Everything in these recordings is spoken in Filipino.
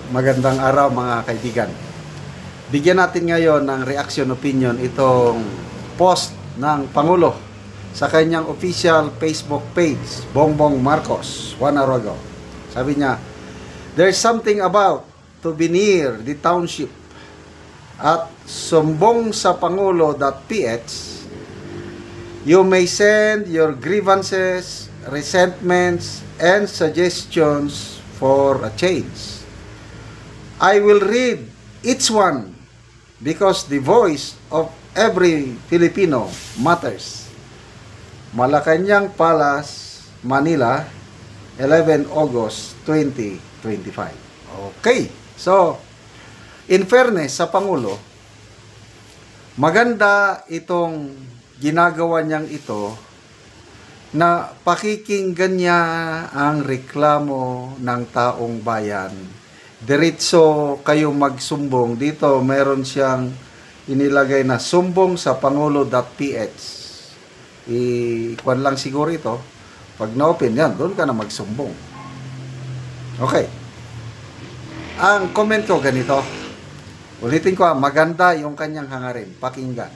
Magandang araw mga kaibigan. Bigyan natin ngayon ng reaction opinion itong post ng Pangulo sa kanyang official Facebook page, Bongbong Marcos, 1 hour ago. Sabi niya, "There's something about to be near the township at sumbong sa pangulo.ph. You may send your grievances, resentments, and suggestions for a change. I will read each one because the voice of every Filipino matters." Malacanang Palace, Manila, 11 August 2025. Okay. So, in fairness sa Pangulo, maganda itong ginagawa niyang ito na pakikinggan niya ang reklamo ng taong bayan. Diretso kayo magsumbong. Dito meron siyang inilagay na sumbong sa pangulo.ph. Ikuan lang siguro ito. Pag na-open yan, doon ka na magsumbong. Okay. Ang comment ko ganito. Ulitin ko, maganda yung kanyang hangarin. Pakinggan.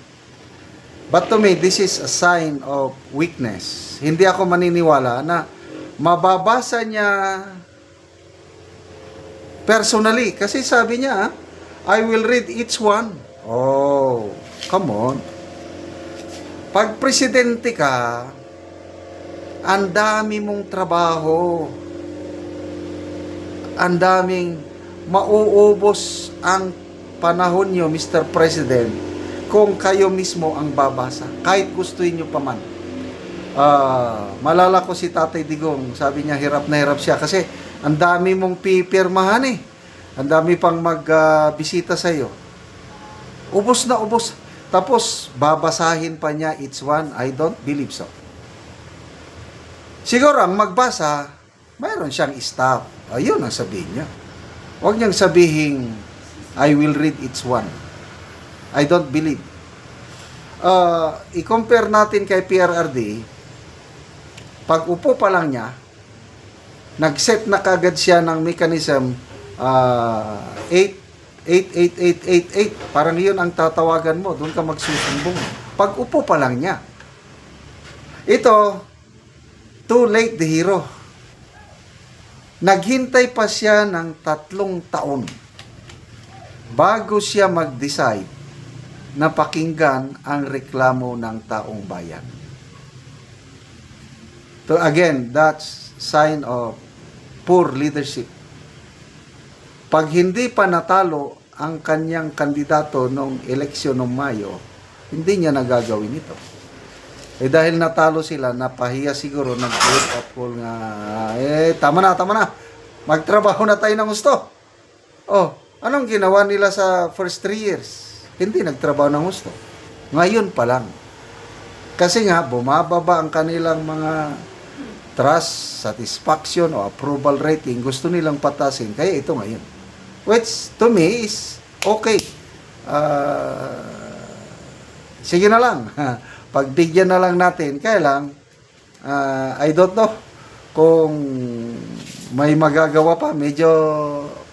But to me, this is a sign of weakness. Hindi ako maniniwala na mababasa niya personally. Kasi sabi niya, I will read each one. Oh, come on. Pag presidente ka, ang dami mong trabaho. Ang daming mauubos ang panahon nyo, Mr. President, kung kayo mismo ang babasa. Kahit gustuin nyo pa man. Malala ko si Tatay Digong, sabi niya hirap na hirap siya kasi ang dami mong pipirmahan eh. Ang dami pang magbisita sa iyo. Ubos na ubos. Tapos babasahin pa niya each one. I don't believe so. Siguro ang magbasa, mayroon siyang staff. Ayun ang sabihin niya. Huwag niyang sabihin, I will read each one. I don't believe. I-compare natin kay PRRD, pag upo pa lang niya, nag-set na kagad siya ng mechanism 88888. Parang yun ang tatawagan mo. Doon ka magsusumbong. Pag upo pa lang niya. Ito, too late the hero. Naghintay pa siya ng 3 taon bago siya mag-decide na pakinggan ang reklamo ng taong bayan. So again, that's sign of poor leadership. Pag hindi pa natalo ang kanyang kandidato nung eleksyon ng Mayo, hindi niya nagagawin ito. Dahil natalo sila, napahiya siguro, nag-vote up call nga, tama na. Magtrabaho na tayo ng gusto. Oh, anong ginawa nila sa first 3 years? Hindi nagtrabaho ng gusto. Ngayon pa lang. Kasi nga, bumababa ang kanilang mga trust, satisfaction, o approval rating. Gusto nilang patasin. Kaya ito ngayon. Which, to me, is okay. Sige na lang. Pagbigyan na lang natin. Kaya lang, I don't know kung may magagawa pa. Medyo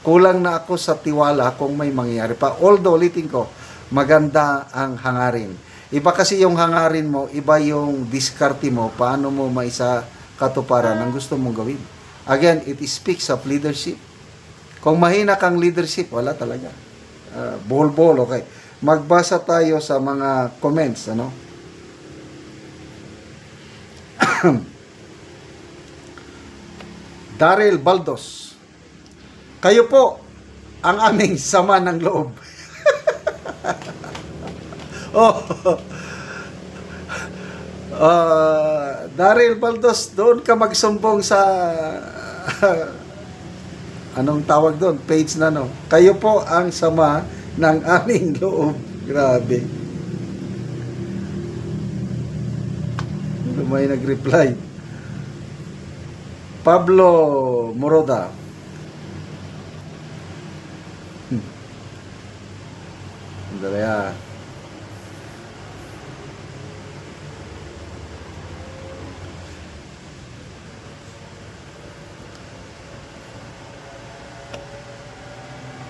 kulang na ako sa tiwala kung may mangyayari pa. Although, ulitin ko, maganda ang hangarin. Iba kasi yung hangarin mo, iba yung diskarte mo, paano mo maisa katuparan ang gusto mong gawin. Again, it speaks of leadership. Kung mahina kang leadership, wala talaga. Bol, okay. Magbasa tayo sa mga comments, ano? Daryl Baldos, kayo po ang aming sama ng loob. Daryl Baldos, doon ka magsumbong sa anong tawag doon? Page na no. Kayo po ang sama ng aming loob. Grabe. May nag-reply. Pablo Moroda. Andrea.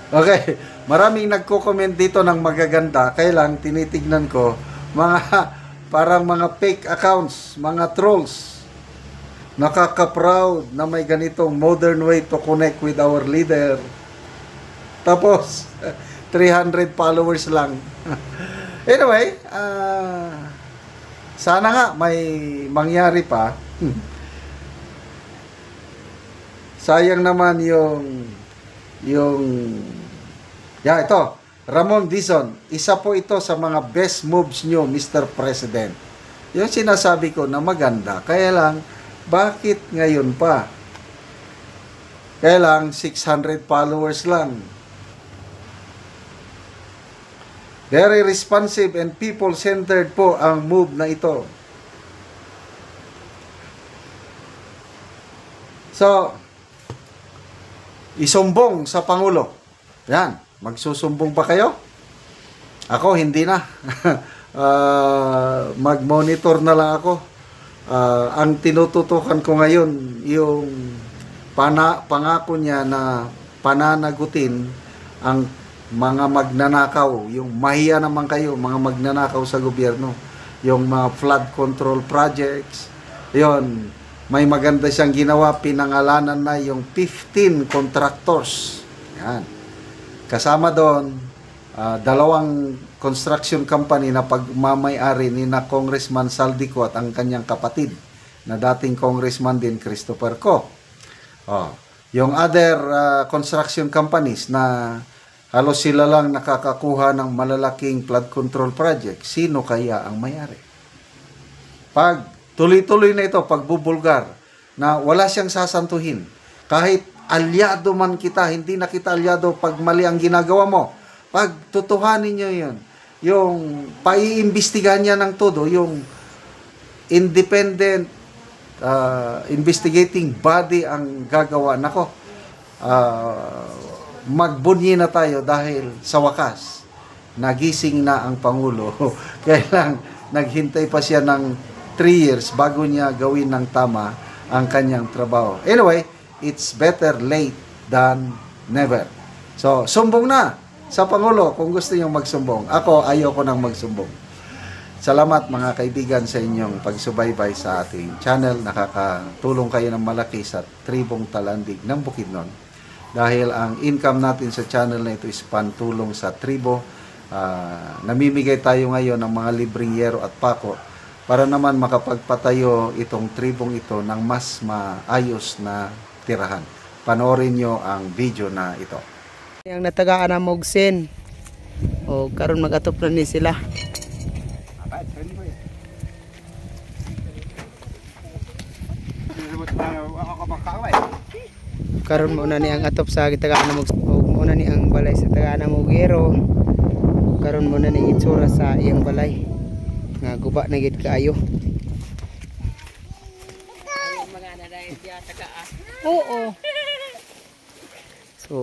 Okay, maraming nagko-comment dito ng magaganda. Kaya lang, tinitignan ko, mga, parang mga fake accounts, mga trolls. Nakaka-proud na may ganitong modern way to connect with our leader. Tapos, 300 followers lang. Anyway, sana nga may mangyari pa. Sayang naman ito, Ramon Dizon, isa po ito sa mga best moves nyo, Mr. President. Yung sinasabi ko na maganda, kaya lang, bakit ngayon pa? Kaya lang, 600 followers lang. Very responsive and people-centered po ang move na ito. So, isumbong sa Pangulo. Yan, magsusumbong pa kayo? Ako, hindi na. Mag-monitor na lang ako. Ang tinututukan ko ngayon, yung pangako niya na pananagutin ang mga magnanakaw. Yung mahiya naman kayo, mga magnanakaw sa gobyerno. Yung mga flood control projects. Yon, may maganda siyang ginawa, pinangalanan na yung 15 contractors. Yan. Kasama doon, dalawang construction company na pagmamay-ari ni na Congressman Saldico at ang kanyang kapatid na dating congressman din, Christopher Co. Yung other construction companies na halos sila lang nakakakuha ng malalaking flood control project, sino kaya ang may-ari? Pag tuloy-tuloy na ito, pagbubulgar, na wala siyang sasantuhin. Kahit alyado man kita, hindi na kita alyado pag mali ang ginagawa mo. Pag tutuhanin nyo yun, yung paiimbestigahan niya ng todo, yung independent investigating body ang gagawa. Nako, magbunyi na tayo dahil sa wakas, nagising na ang Pangulo. Kaya lang, naghintay pa siya ng 3 years bago niya gawin ng tama ang kanyang trabaho. Anyway, it's better late than never. So, sumbong na sa Pangulo kung gusto niyo magsumbong. Ako, ayoko nang magsumbong. Salamat mga kaibigan sa inyong pagsubaybay sa ating channel. Nakakatulong kayo ng malaki sa Tribong Talandig ng Bukidnon. Dahil ang income natin sa channel na ito is pantulong sa tribo. Namimigay tayo ngayon ng mga libreng yero at pako para naman makapagpatayo itong tribong ito ng mas maayos na tirahan. Panoorin nyo ang video na ito. Yang natagaan na Mogsen. O karon magatop na ni sila. Karon mo na ni ang atop sa gitagaan na Mogsen. O mo na ni ang balay sa tagaan na Mogero. Karon mo na ni itsura sa iyang balay. Nga guba na gid kaayo. Oo. So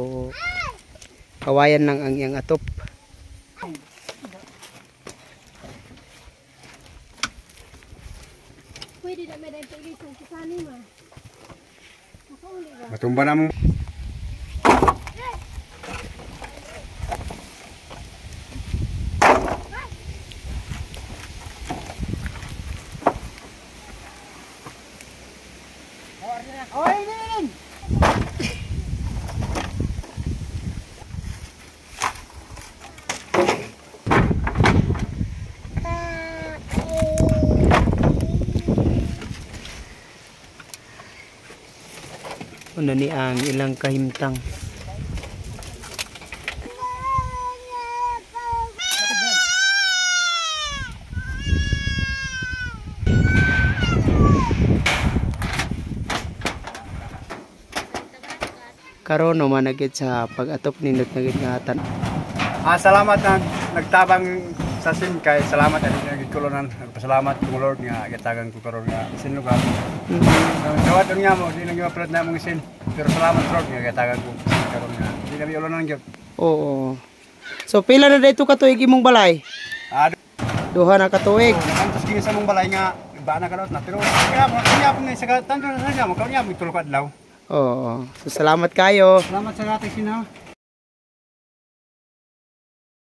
kawayan lang ang iyang atop. Pwede na may dahil sa kasali mo. Matumba na mo. Una ni ang ilang kahimtang. Karon no managit sa pag-atop nindot nagit nga atan. Salamat na nagtabang sa sin kay salamat ani nagikulunan. Nagpasalamat ko Lord nga gitagan ko karon nga sin lugar. Dawat nga mo di nang upload na mong sin. Pero salamat Lord nga gitagan ko karon nga. Di kami ulunan gyud. Oo. So pila na dito ka tuig imong balay? Duha na ka tuig. Kantos gyud sa mong balay nga ba na kanot na pero kaya mo ni sa tanto na sa mo kanya mo tulok adlaw. Oo. So salamat kayo. Salamat sa ating sinaw.